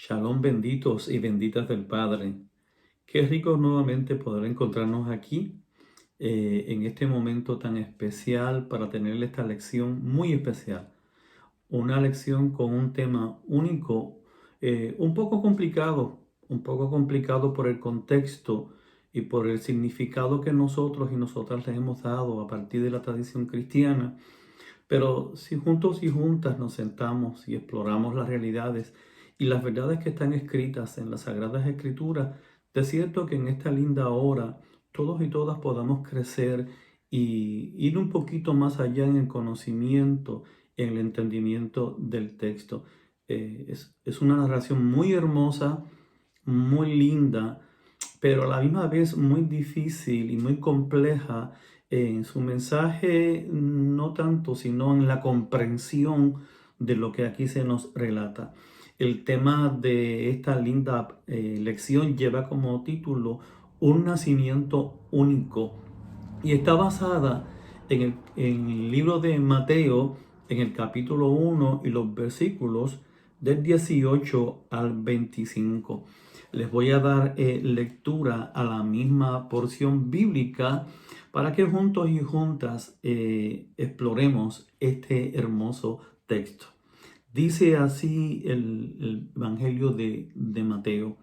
Shalom, benditos y benditas del Padre. Qué rico nuevamente poder encontrarnos aquí en este momento tan especial para tener esta lección muy especial. Una lección con un tema único, un poco complicado por el contexto y por el significado que nosotros y nosotras le hemos dado a partir de la tradición cristiana. Pero si juntos y juntas nos sentamos y exploramos las realidades y las verdades que están escritas en las Sagradas Escrituras, de cierto que en esta linda hora todos y todas podamos crecer y ir un poquito más allá en el conocimiento, en el entendimiento del texto. Es una narración muy hermosa, muy linda, pero a la misma vez muy difícil y muy compleja en su mensaje, no tanto, sino en la comprensión de lo que aquí se nos relata. El tema de esta linda lección lleva como título Un nacimiento único y está basada en el libro de Mateo, en el capítulo 1 y los versículos del 18 al 25. Les voy a dar lectura a la misma porción bíblica para que juntos y juntas exploremos este hermoso texto. Dice así el Evangelio de Mateo.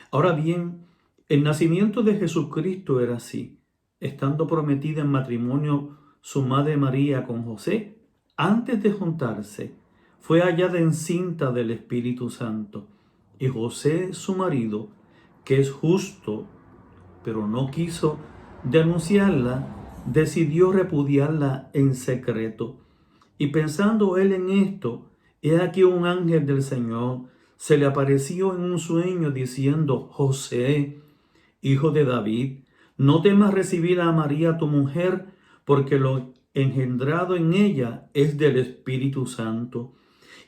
Ahora bien, el nacimiento de Jesucristo era así. Estando prometida en matrimonio su madre María con José, antes de juntarse, fue hallada encinta del Espíritu Santo. Y José, su marido, que es justo, pero no quiso denunciarla, decidió repudiarla en secreto. Y pensando él en esto, he aquí un ángel del Señor se le apareció en un sueño diciendo: José, hijo de David, no temas recibir a María tu mujer, porque lo engendrado en ella es del Espíritu Santo,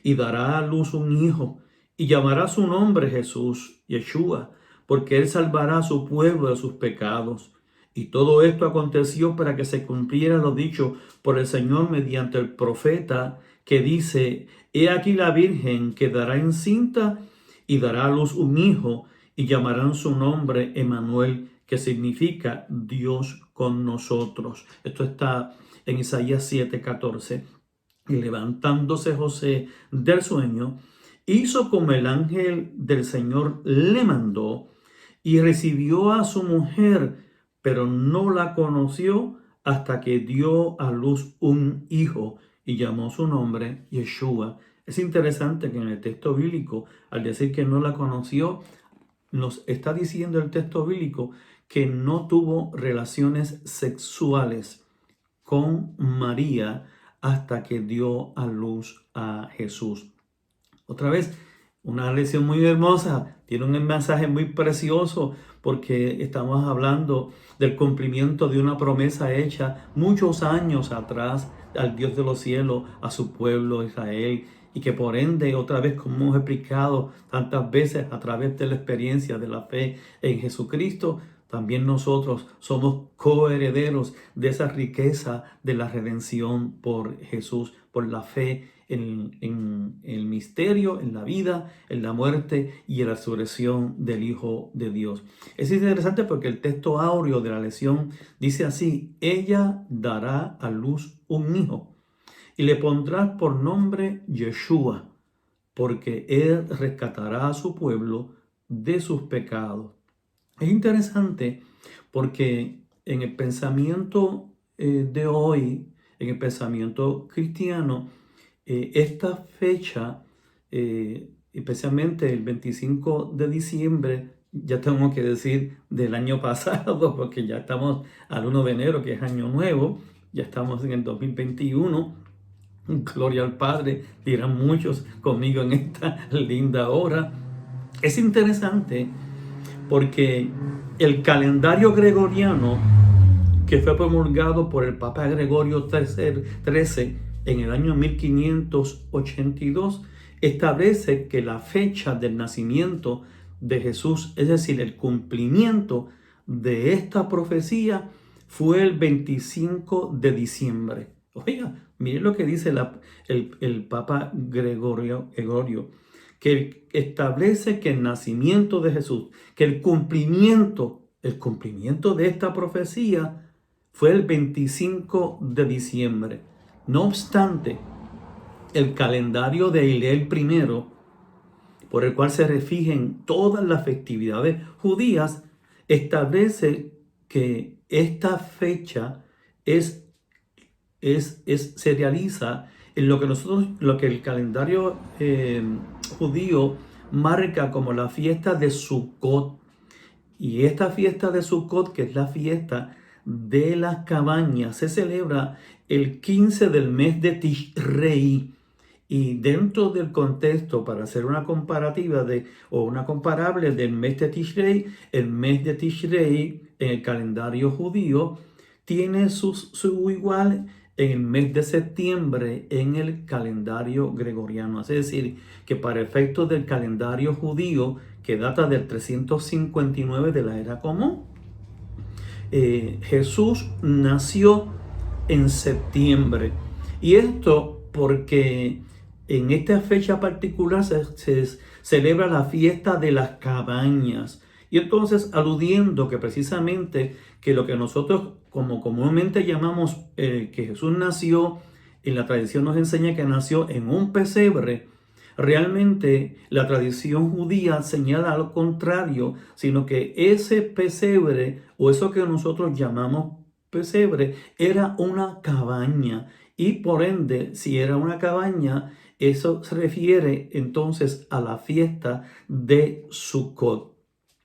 y dará a luz un hijo, y llamará su nombre Jesús, Yeshua, porque él salvará a su pueblo de sus pecados. Y todo esto aconteció para que se cumpliera lo dicho por el Señor mediante el profeta, que dice: He aquí la Virgen quedará encinta y dará a luz un hijo, y llamarán su nombre Emmanuel, que significa Dios con nosotros. Esto está en Isaías 7:14. Y levantándose José del sueño, hizo como el ángel del Señor le mandó, y recibió a su mujer, pero no la conoció hasta que dio a luz un hijo y llamó su nombre Yeshua. Es interesante que en el texto bíblico, al decir que no la conoció, nos está diciendo el texto bíblico que no tuvo relaciones sexuales con María hasta que dio a luz a Jesús. Otra vez, una lección muy hermosa, tiene un mensaje muy precioso porque estamos hablando del cumplimiento de una promesa hecha muchos años atrás al Dios de los cielos, a su pueblo Israel, y que por ende, otra vez, como hemos explicado tantas veces a través de la experiencia de la fe en Jesucristo, también nosotros somos coherederos de esa riqueza de la redención por Jesús, por la fe en el misterio, en la vida, en la muerte y en la resurrección del Hijo de Dios. Es interesante porque el texto áureo de la lección dice así: ella dará a luz un hijo y le pondrás por nombre Yeshua, porque él rescatará a su pueblo de sus pecados. Es interesante porque en el pensamiento de hoy, en el pensamiento cristiano, esta fecha, especialmente el 25 de diciembre, ya tengo que decir del año pasado, porque ya estamos al 1 de enero, que es año nuevo, ya estamos en el 2021. Gloria al Padre, dirán muchos conmigo en esta linda hora. Es interesante porque el calendario gregoriano, que fue promulgado por el Papa Gregorio XIII en el año 1582, establece que la fecha del nacimiento de Jesús, es decir, el cumplimiento de esta profecía, fue el 25 de diciembre. Oiga, miren lo que dice el Papa Gregorio, que establece que el nacimiento de Jesús, que el cumplimiento de esta profecía fue el 25 de diciembre. No obstante, el calendario de Hillel I, por el cual se rigen todas las festividades judías, establece que esta fecha se realiza en lo que el calendario judío marca como la fiesta de Sukkot. Y esta fiesta de Sukkot, que es la fiesta de las cabañas, se celebra el 15 del mes de Tishrei. Y dentro del contexto, para hacer una comparativa o una comparable del mes de Tishrei, el mes de Tishrei en el calendario judío tiene su igual en el mes de septiembre en el calendario gregoriano. Es decir, que para efectos del calendario judío, que data del 359 de la era común, Jesús nació en septiembre. Y esto porque en esta fecha particular se celebra la fiesta de las cabañas. Y entonces aludiendo que precisamente que lo que nosotros como comúnmente llamamos que Jesús nació, en la tradición nos enseña que nació en un pesebre. Realmente la tradición judía señala lo contrario, sino que ese pesebre o eso que nosotros llamamos pesebre era una cabaña. Y por ende, si era una cabaña, eso se refiere entonces a la fiesta de Sukkot.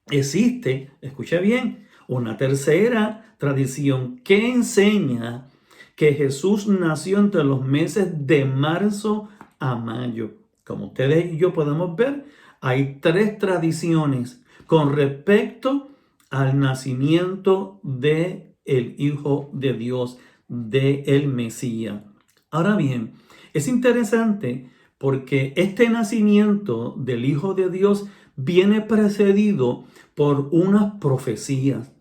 Existe, escuche bien, una tercera tradición que enseña que Jesús nació entre los meses de marzo a mayo. Como ustedes y yo podemos ver, hay tres tradiciones con respecto al nacimiento de el Hijo de Dios, de el Mesías. Ahora bien, es interesante porque este nacimiento del Hijo de Dios viene precedido por unas profecías.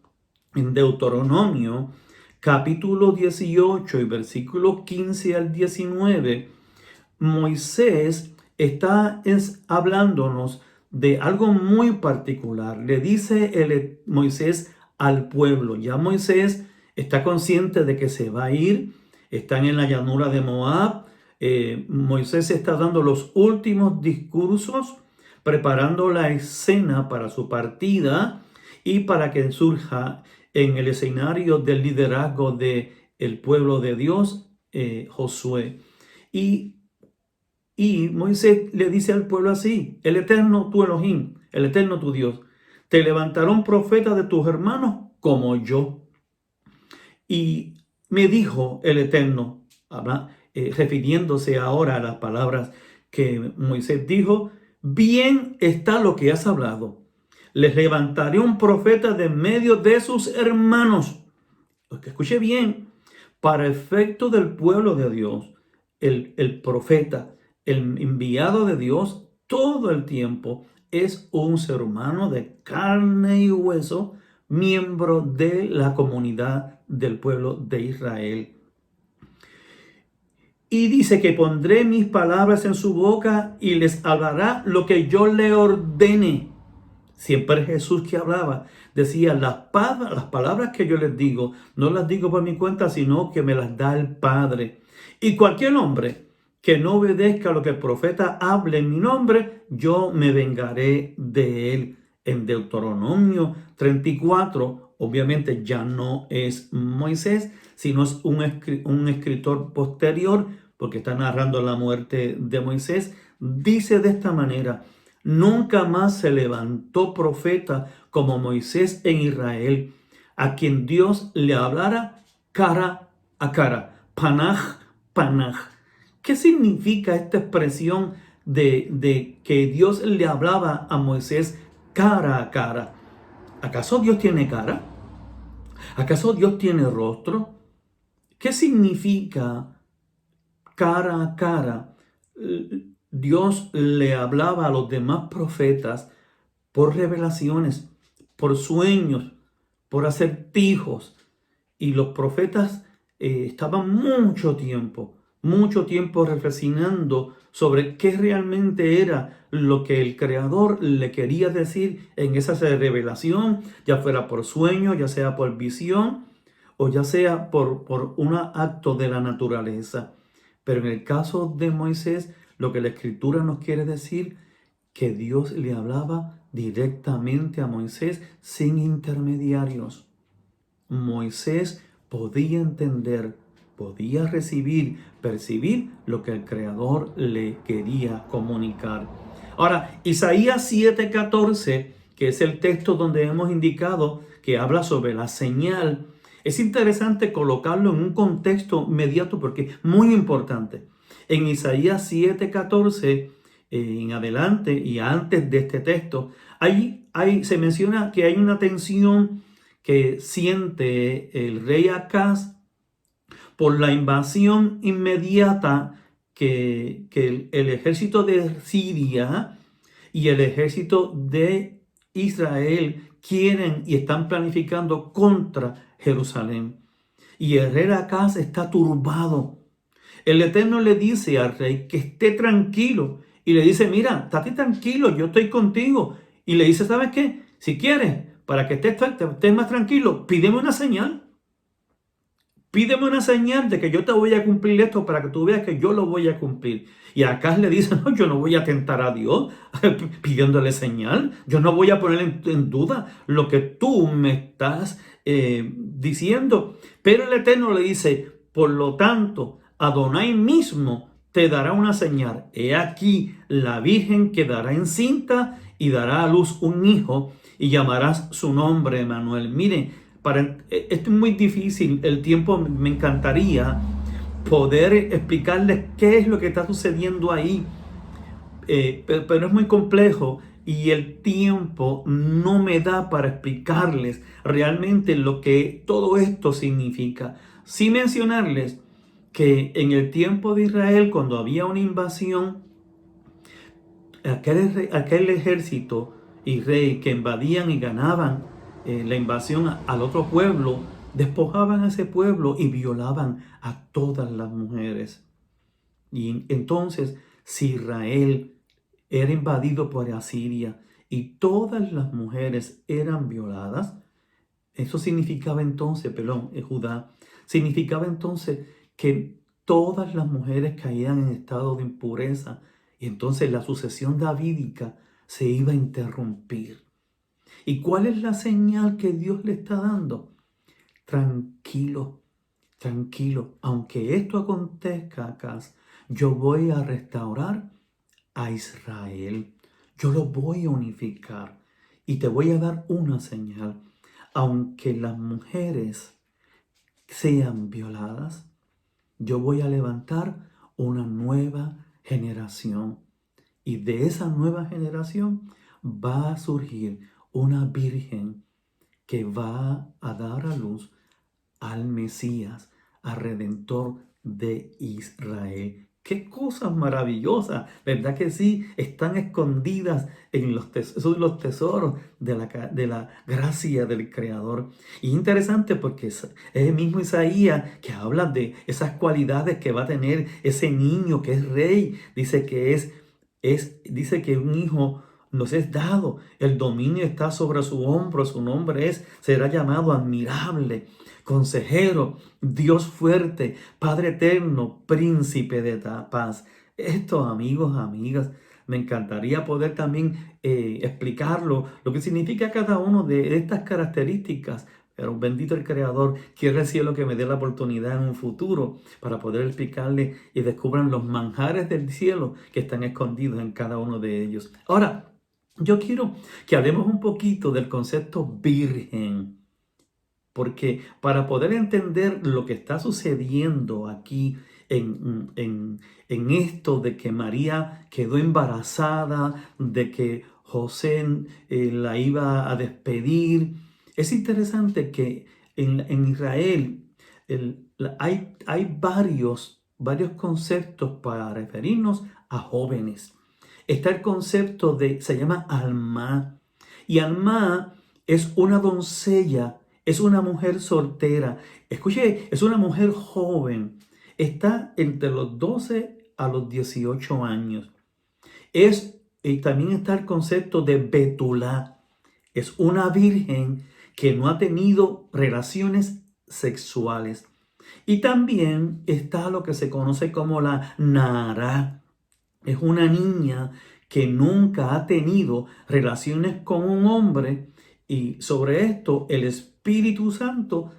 En Deuteronomio, capítulo 18 y versículos 15 al 19, Moisés está hablándonos de algo muy particular. Le dice Moisés al pueblo. Ya Moisés está consciente de que se va a ir. Están en la llanura de Moab. Moisés está dando los últimos discursos, preparando la escena para su partida y para que surja en el escenario del liderazgo del pueblo de Dios, Josué. Y Moisés le dice al pueblo así: el Eterno tu Elohim, el Eterno tu Dios, te levantará un profeta de tus hermanos como yo. Y me dijo el Eterno, refiriéndose ahora a las palabras que Moisés dijo: bien está lo que has hablado. Les levantaré un profeta de medio de sus hermanos. Escuche bien, para efecto del pueblo de Dios, el profeta, el enviado de Dios, todo el tiempo es un ser humano de carne y hueso, miembro de la comunidad del pueblo de Israel. Y dice que pondré mis palabras en su boca y les hablará lo que yo le ordene. Siempre Jesús que hablaba decía: las palabras que yo les digo, no las digo por mi cuenta, sino que me las da el Padre. Y cualquier hombre que no obedezca lo que el profeta hable en mi nombre, yo me vengaré de él. En Deuteronomio 34, obviamente ya no es Moisés, sino es un escritor posterior, porque está narrando la muerte de Moisés. Dice de esta manera: nunca más se levantó profeta como Moisés en Israel, a quien Dios le hablara cara a cara. Panaj, panaj. ¿Qué significa esta expresión de que Dios le hablaba a Moisés cara a cara? ¿Acaso Dios tiene cara? ¿Acaso Dios tiene rostro? ¿Qué significa cara a cara? Dios le hablaba a los demás profetas por revelaciones, por sueños, por acertijos. Y los profetas estaban mucho tiempo mucho tiempo reflexionando sobre qué realmente era lo que el Creador le quería decir en esa revelación, ya fuera por sueño, ya sea por visión o ya sea por un acto de la naturaleza. Pero en el caso de Moisés, lo que la Escritura nos quiere decir, que Dios le hablaba directamente a Moisés sin intermediarios. Moisés podía entender, podía recibir, percibir lo que el Creador le quería comunicar. Ahora, Isaías 7:14, que es el texto donde hemos indicado que habla sobre la señal, es interesante colocarlo en un contexto inmediato porque es muy importante. En Isaías 7:14, en adelante y antes de este texto, se menciona que hay una tensión que siente el rey Acaz por la invasión inmediata que el ejército de Siria y el ejército de Israel quieren y están planificando contra Jerusalén. Y el rey Acaz está turbado. El Eterno le dice al rey que esté tranquilo y le dice, mira, estate tranquilo, yo estoy contigo. Y le dice, ¿sabes qué? Si quieres, para que estés más tranquilo, pídeme una señal. Pídeme una señal de que yo te voy a cumplir esto para que tú veas que yo lo voy a cumplir. Y acá le dice, no, yo no voy a tentar a Dios pidiéndole señal. Yo no voy a poner en duda lo que tú me estás diciendo. Pero el Eterno le dice, por lo tanto, Adonai mismo te dará una señal. He aquí, la Virgen quedará encinta y dará a luz un hijo y llamarás su nombre Emmanuel. Miren, esto es muy difícil, el tiempo me encantaría poder explicarles qué es lo que está sucediendo ahí, pero es muy complejo y el tiempo no me da para explicarles realmente lo que todo esto significa. Sin mencionarles que en el tiempo de Israel, cuando había una invasión, aquel ejército y rey que invadían y ganaban la invasión al otro pueblo, despojaban a ese pueblo y violaban a todas las mujeres. Y entonces, si Israel era invadido por Asiria y todas las mujeres eran violadas, eso significaba entonces, Judá, significaba entonces que todas las mujeres caían en estado de impureza y entonces la sucesión davídica se iba a interrumpir. ¿Y cuál es la señal que Dios le está dando? Tranquilo, tranquilo, aunque esto acontezca acá, yo voy a restaurar a Israel. Yo lo voy a unificar y te voy a dar una señal. Aunque las mujeres sean violadas, yo voy a levantar una nueva generación. Y de esa nueva generación va a surgir una virgen que va a dar a luz al Mesías, al Redentor de Israel. Qué cosas maravillosas, ¿verdad que sí? Están escondidas en los tesoros de la gracia del Creador. Y interesante porque es el mismo Isaías que habla de esas cualidades que va a tener ese niño que es rey. Dice que dice que un hijo nos es dado, el dominio está sobre su hombro, su nombre será llamado admirable, consejero, Dios fuerte, Padre eterno, príncipe de paz. Esto, amigos, amigas, me encantaría poder también explicarlo, lo que significa cada uno de estas características. Pero bendito el Creador, quiero el cielo que me dé la oportunidad en un futuro para poder explicarle y descubran los manjares del cielo que están escondidos en cada uno de ellos. Ahora, yo quiero que hablemos un poquito del concepto virgen. Porque para poder entender lo que está sucediendo aquí en esto de que María quedó embarazada, de que José la iba a despedir, es interesante que en Israel hay varios conceptos para referirnos a jóvenes. Está el concepto se llama alma, y alma es una doncella, es una mujer soltera. Escuche, es una mujer joven. está entre los 12 a los 18 años. Y también está el concepto de Betulá. Es una virgen que no ha tenido relaciones sexuales. Y también está lo que se conoce como la Nara. Es una niña que nunca ha tenido relaciones con un hombre, y sobre esto el Espíritu Santo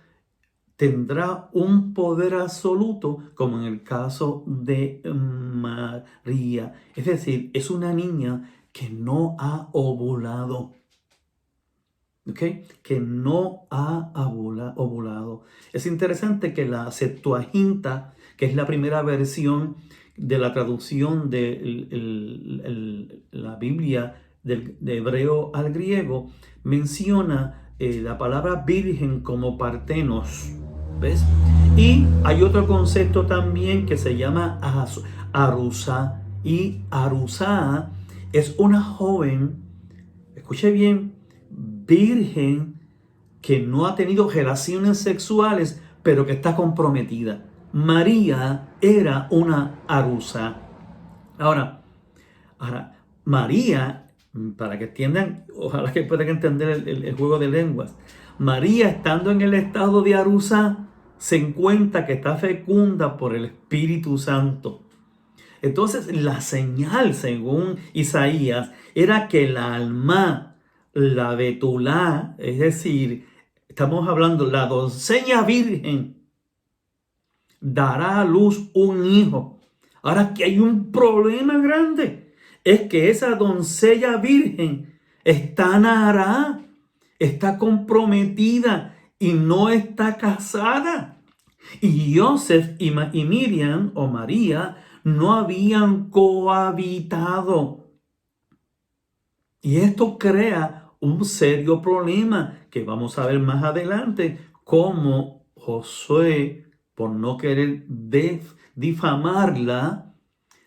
tendrá un poder absoluto, como en el caso de María. Es decir, es una niña que no ha ovulado. ¿Ok? Que no ha ovulado. Es interesante que la Septuaginta, que es la primera versión de la traducción de la Biblia de hebreo al griego, menciona la palabra virgen como partenos. ¿Ves? Y hay otro concepto también que se llama arusá. Y arusá es una joven, escuche bien, virgen que no ha tenido relaciones sexuales, pero que está comprometida. María era una arusa. Ahora, María, para que entiendan, ojalá que puedan entender el juego de lenguas. María, estando en el estado de arusa, se encuentra que está fecunda por el Espíritu Santo. Entonces, la señal, según Isaías, era que la alma, la betulá, es decir, estamos hablando, la doncella virgen, dará a luz un hijo. Ahora, que hay un problema grande, es que esa doncella virgen está nará, está comprometida y no está casada. Y Joseph y Miriam o María no habían cohabitado. Y esto crea un serio problema que vamos a ver más adelante, cómo Josué, por no querer difamarla,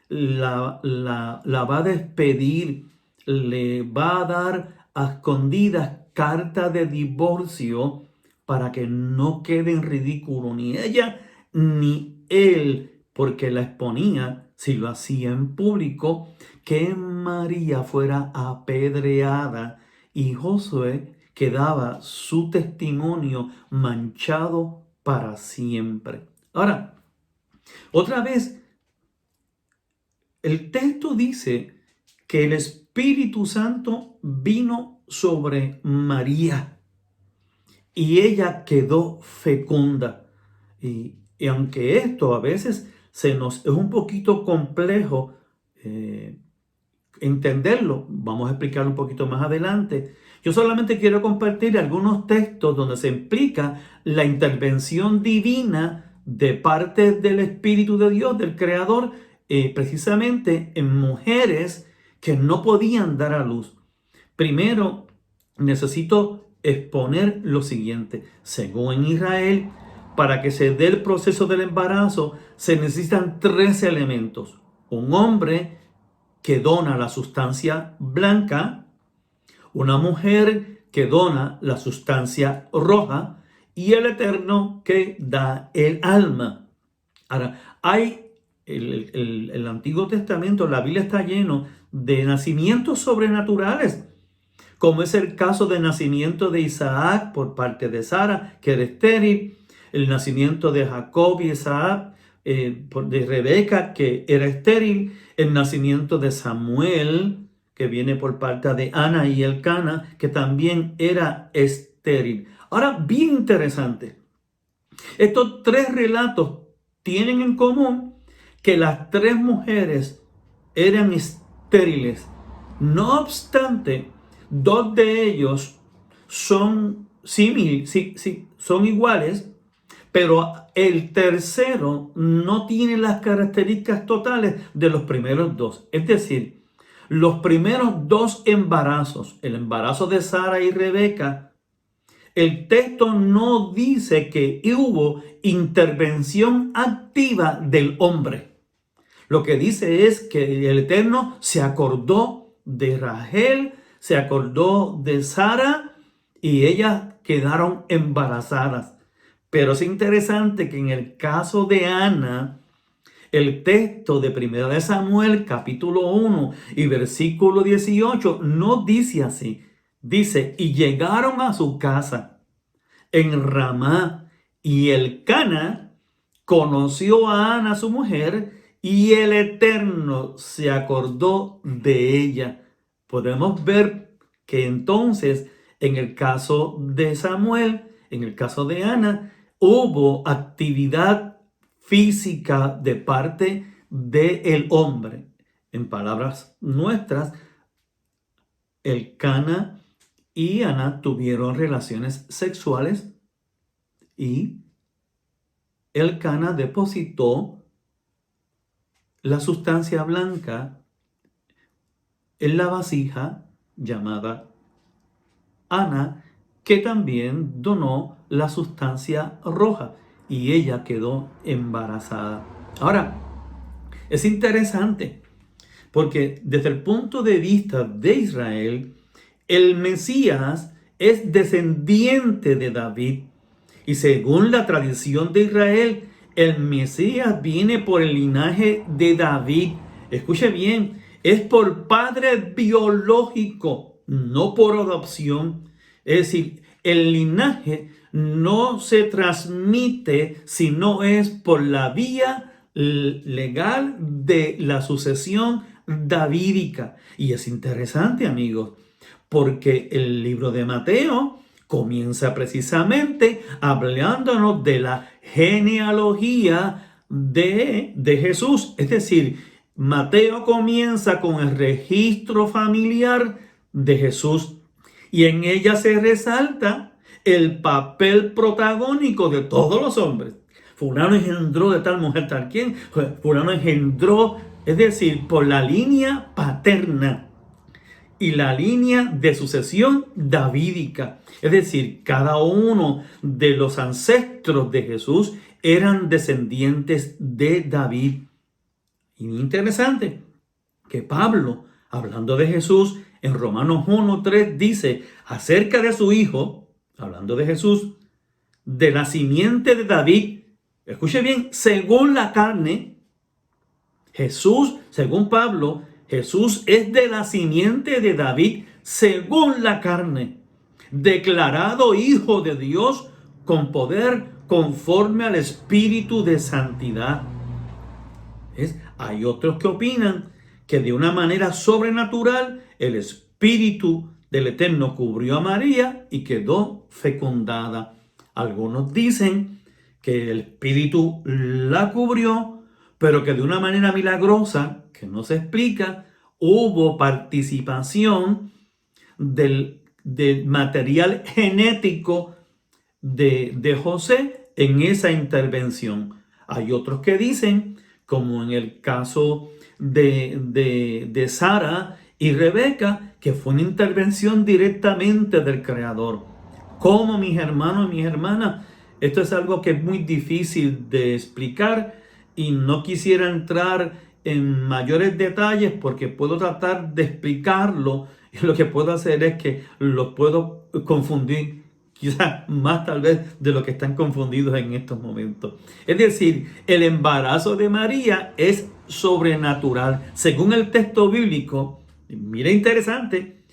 la va a despedir, le va a dar a escondidas carta de divorcio para que no quede en ridículo ni ella ni él, porque la exponía, si lo hacía en público, que María fuera apedreada y Josué quedaba su testimonio manchado para siempre. Ahora, otra vez, el texto dice que el Espíritu Santo vino sobre María y ella quedó fecunda. Y aunque esto a veces es un poquito complejo entenderlo, vamos a explicarlo un poquito más adelante. Yo solamente quiero compartir algunos textos donde se implica la intervención divina de parte del Espíritu de Dios, del Creador, precisamente en mujeres que no podían dar a luz. Primero, necesito exponer lo siguiente. Según en Israel, para que se dé el proceso del embarazo, se necesitan 3 elementos. Un hombre que dona la sustancia blanca, una mujer que dona la sustancia roja y el Eterno que da el alma. Ahora, hay el Antiguo Testamento, la Biblia está lleno de nacimientos sobrenaturales, como es el caso del nacimiento de Isaac por parte de Sara, que era estéril, el nacimiento de Jacob y Isaac, de Rebeca, que era estéril, el nacimiento de Samuel, que viene por parte de Ana y Elcana, que también era estéril. Ahora, bien interesante, estos 3 relatos tienen en común que las 3 mujeres eran estériles. No obstante, 2 de ellos son son iguales, pero el tercero no tiene las características totales de los primeros 2. Es decir, los primeros 2 embarazos, el embarazo de Sara y Rebeca, el texto no dice que hubo intervención activa del hombre. Lo que dice es que el Eterno se acordó de Rachel, se acordó de Sara y ellas quedaron embarazadas. Pero es interesante que en el caso de Ana, el texto de 1 de Samuel, capítulo 1 y versículo 18, no dice así. Dice, y llegaron a su casa en Ramá, y Elcana conoció a Ana, su mujer, y el Eterno se acordó de ella. Podemos ver que entonces, en el caso de Samuel, en el caso de Ana, hubo actividad física de parte del hombre. En palabras nuestras, Elcana y Ana tuvieron relaciones sexuales y Elcana depositó la sustancia blanca en la vasija llamada Ana, que también donó la sustancia roja y ella quedó embarazada. Ahora, es interesante porque desde el punto de vista de Israel, el Mesías es descendiente de David. Y según la tradición de Israel, el Mesías viene por el linaje de David. Escuche bien, es por padre biológico, no por adopción. Es decir, el linaje no se transmite si no es por la vía legal de la sucesión davídica. Y es interesante, amigos, porque el libro de Mateo comienza precisamente hablándonos de la genealogía de Jesús. Es decir, Mateo comienza con el registro familiar de Jesús y en ella se resalta el papel protagónico de todos los hombres. Fulano engendró de tal mujer, tal quien. Fulano engendró, es decir, por la línea paterna y la línea de sucesión davídica. Es decir, cada uno de los ancestros de Jesús eran descendientes de David. Y interesante que Pablo, hablando de Jesús, en Romanos 1:3 dice acerca de su hijo, hablando de Jesús, de la simiente de David. Escuche bien, según la carne, Jesús, según Pablo, Jesús es de la simiente de David según la carne, declarado hijo de Dios con poder conforme al Espíritu de santidad. Hay otros que opinan que de una manera sobrenatural el Espíritu del Eterno cubrió a María y quedó fecundada. Algunos dicen que el Espíritu la cubrió, pero que de una manera milagrosa, que no se explica, hubo participación del material genético de José en esa intervención. Hay otros que dicen, como en el caso de Sara y Rebeca, que fue una intervención directamente del Creador. Como mis hermanos y mis hermanas, esto es algo que es muy difícil de explicar y no quisiera entrar en mayores detalles porque puedo tratar de explicarlo y lo que puedo hacer es que los puedo confundir, quizás más tal vez de lo que están confundidos en estos momentos. Es decir, el embarazo de María es sobrenatural. Según el texto bíblico, mira interesante,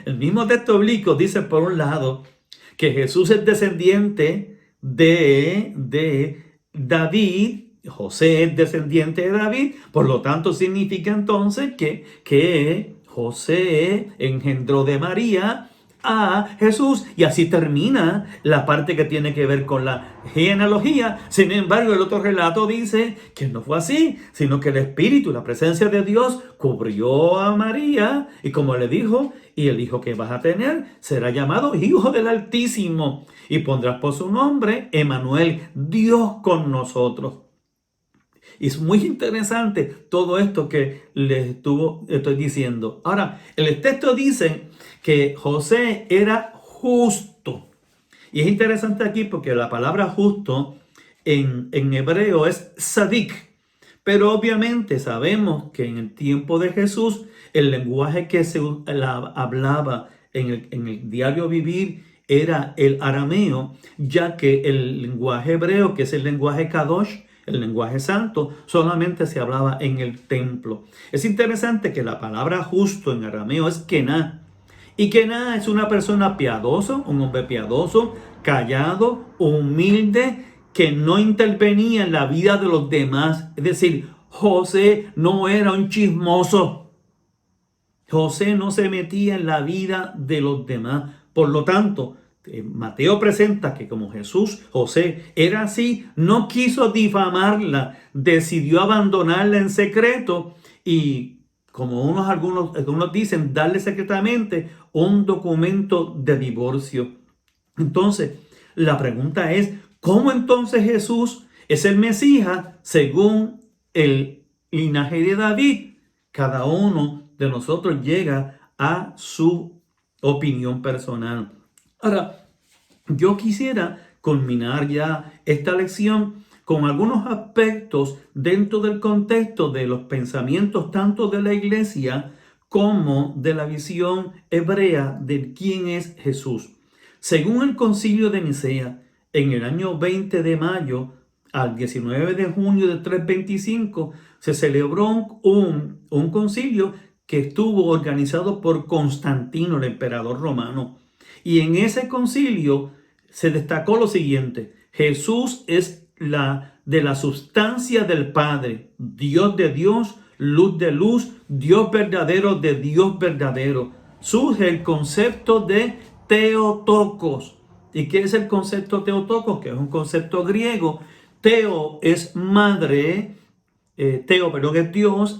el mismo texto bíblico dice por un lado que Jesús es descendiente de David, José es descendiente de David, por lo tanto significa entonces que José engendró de María a Jesús y así termina la parte que tiene que ver con la genealogía. Sin embargo, el otro relato dice que no fue así, sino que el Espíritu, la presencia de Dios cubrió a María y como le dijo, y el hijo que vas a tener será llamado Hijo del Altísimo y pondrás por su nombre Emmanuel, Dios con nosotros. Y es muy interesante todo esto que les estoy diciendo. Ahora, el texto dice que José era justo. Y es interesante aquí porque la palabra justo en hebreo es sadik. Pero obviamente sabemos que en el tiempo de Jesús el lenguaje que se hablaba en el diario vivir era el arameo, ya que el lenguaje hebreo, que es el lenguaje kadosh, el lenguaje santo, solamente se hablaba en el templo. Es interesante que la palabra justo en arameo es kená. Y kená es una persona piadosa, un hombre piadoso, callado, humilde, que no intervenía en la vida de los demás. Es decir, José no era un chismoso. José no se metía en la vida de los demás. Por lo tanto, Mateo presenta que como José era así, no quiso difamarla, decidió abandonarla en secreto y, como algunos dicen, darle secretamente un documento de divorcio. Entonces, la pregunta es, ¿cómo entonces Jesús es el Mesías según el linaje de David? Cada uno de nosotros llega a su opinión personal. Ahora, yo quisiera culminar ya esta lección con algunos aspectos dentro del contexto de los pensamientos tanto de la iglesia como de la visión hebrea de quién es Jesús. Según el Concilio de Nicea, en el año 20 de mayo al 19 de junio de 325, se celebró un concilio que estuvo organizado por Constantino, el emperador romano. Y en ese concilio se destacó lo siguiente: Jesús es de la sustancia del Padre, Dios de Dios, luz de luz, Dios verdadero de Dios verdadero. Surge el concepto de Theotokos. ¿Y qué es el concepto Theotokos? Que es un concepto griego. Theo es madre, perdón, es Dios,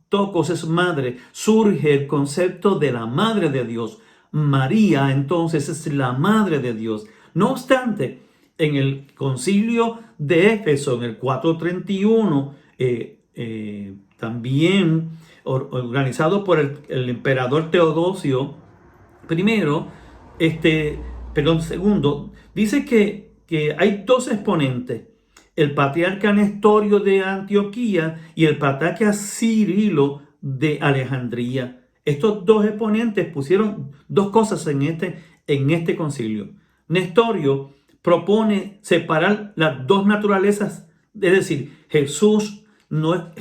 Tokos es madre. Surge el concepto de la madre de Dios. María entonces es la madre de Dios. No obstante, en el concilio de Éfeso, en el 431, también organizado por el emperador Teodosio I, segundo, dice que hay dos exponentes: el patriarca Nestorio de Antioquía y el patriarca Cirilo de Alejandría. Estos dos exponentes pusieron dos cosas en este concilio. Nestorio propone separar las dos naturalezas, es decir, Jesús no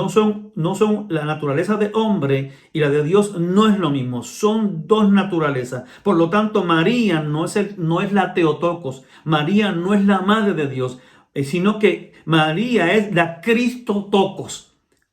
son la naturaleza de hombre y la de Dios no es lo mismo, son dos naturalezas. Por lo tanto, María no es la Theotokos, María no es la madre de Dios, sino que María es la Cristotokos.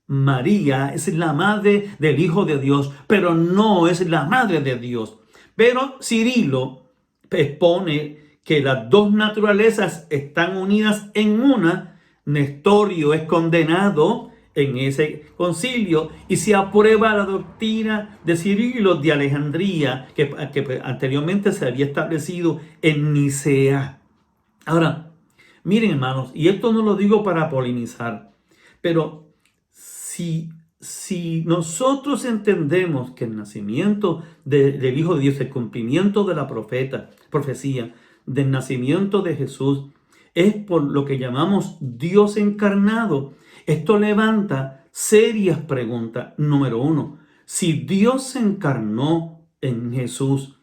María es la madre del Hijo de Dios, pero no es la madre de Dios. Pero Cirilo expone que las dos naturalezas están unidas en una. Nestorio es condenado en ese concilio y se aprueba la doctrina de Cirilo de Alejandría, que anteriormente se había establecido en Nicea. Ahora, miren, hermanos, y esto no lo digo para polemizar, pero si nosotros entendemos que el nacimiento del Hijo de Dios, el cumplimiento de la profecía del nacimiento de Jesús, es por lo que llamamos Dios encarnado, esto levanta serias preguntas. Número uno, si Dios se encarnó en Jesús,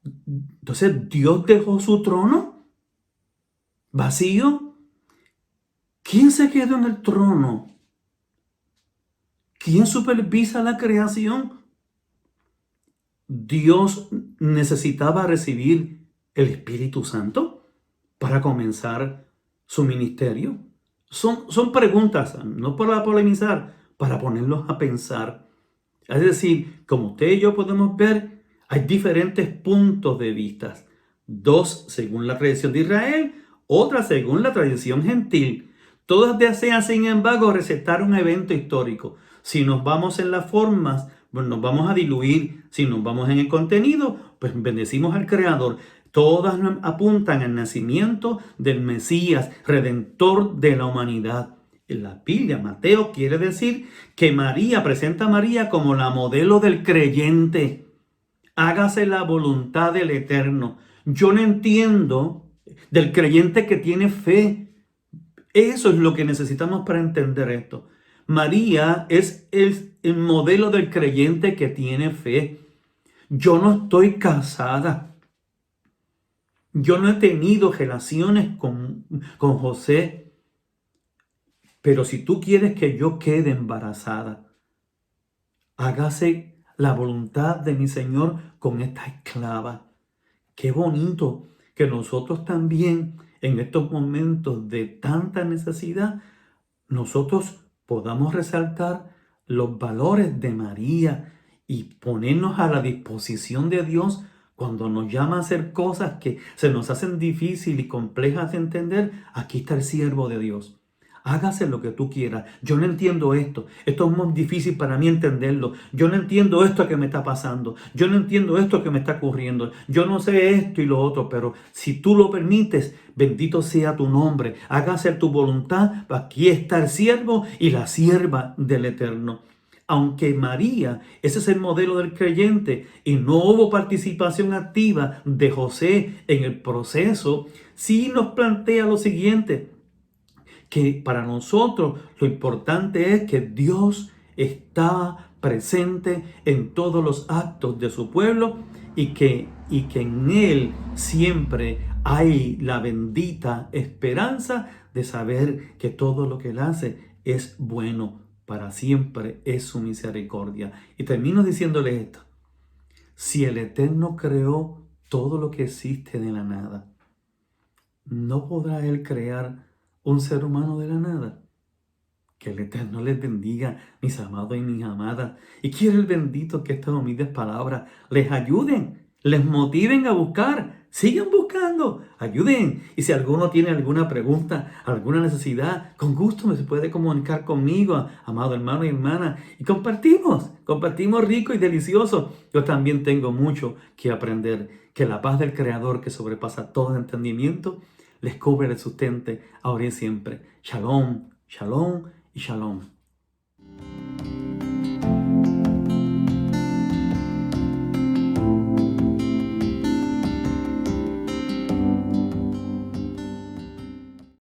entonces Dios dejó su trono vacío. ¿Quién se quedó en el trono? ¿Quién supervisa la creación? ¿Dios necesitaba recibir el Espíritu Santo para comenzar su ministerio? Son preguntas, no para polemizar, para ponerlos a pensar. Es decir, como usted y yo podemos ver, hay diferentes puntos de vista. Dos según la tradición de Israel, otra según la tradición gentil. Todas desean, sin embargo, recetar un evento histórico. Si nos vamos en las formas, pues nos vamos a diluir. Si nos vamos en el contenido, pues bendecimos al Creador. Todas apuntan al nacimiento del Mesías, redentor de la humanidad. En la Biblia, Mateo quiere decir que María, presenta a María como la modelo del creyente. Hágase la voluntad del Eterno. Yo no entiendo del creyente que tiene fe. Eso es lo que necesitamos para entender esto. María es el modelo del creyente que tiene fe. Yo no estoy casada. Yo no he tenido relaciones con José. Pero si tú quieres que yo quede embarazada, hágase la voluntad de mi Señor con esta esclava. Qué bonito que nosotros también en estos momentos de tanta necesidad, nosotros podamos resaltar los valores de María y ponernos a la disposición de Dios cuando nos llama a hacer cosas que se nos hacen difíciles y complejas de entender. Aquí está el siervo de Dios. Hágase lo que tú quieras. Yo no entiendo esto. Esto es muy difícil para mí entenderlo. Yo no entiendo esto que me está pasando. Yo no entiendo esto que me está ocurriendo. Yo no sé esto y lo otro, pero si tú lo permites, bendito sea tu nombre. Hágase tu voluntad. Aquí está el siervo y la sierva del Eterno. Aunque María, ese es el modelo del creyente, y no hubo participación activa de José en el proceso, sí nos plantea lo siguiente, que para nosotros lo importante es que Dios está presente en todos los actos de su pueblo y que en Él siempre hay la bendita esperanza de saber que todo lo que Él hace es bueno, para siempre es su misericordia. Y termino diciéndole esto: si el Eterno creó todo lo que existe de la nada, ¿no podrá Él crear un ser humano de la nada? Que el Eterno les bendiga, mis amados y mis amadas. Y quiere el bendito que estas humildes palabras les ayuden, les motiven a buscar. Sigan buscando, ayuden. Y si alguno tiene alguna pregunta, alguna necesidad, con gusto se puede comunicar conmigo, amado hermano y hermana. Y compartimos rico y delicioso. Yo también tengo mucho que aprender. Que la paz del Creador, que sobrepasa todo entendimiento, les cubre, les sustente ahora y siempre. Shalom, shalom y shalom.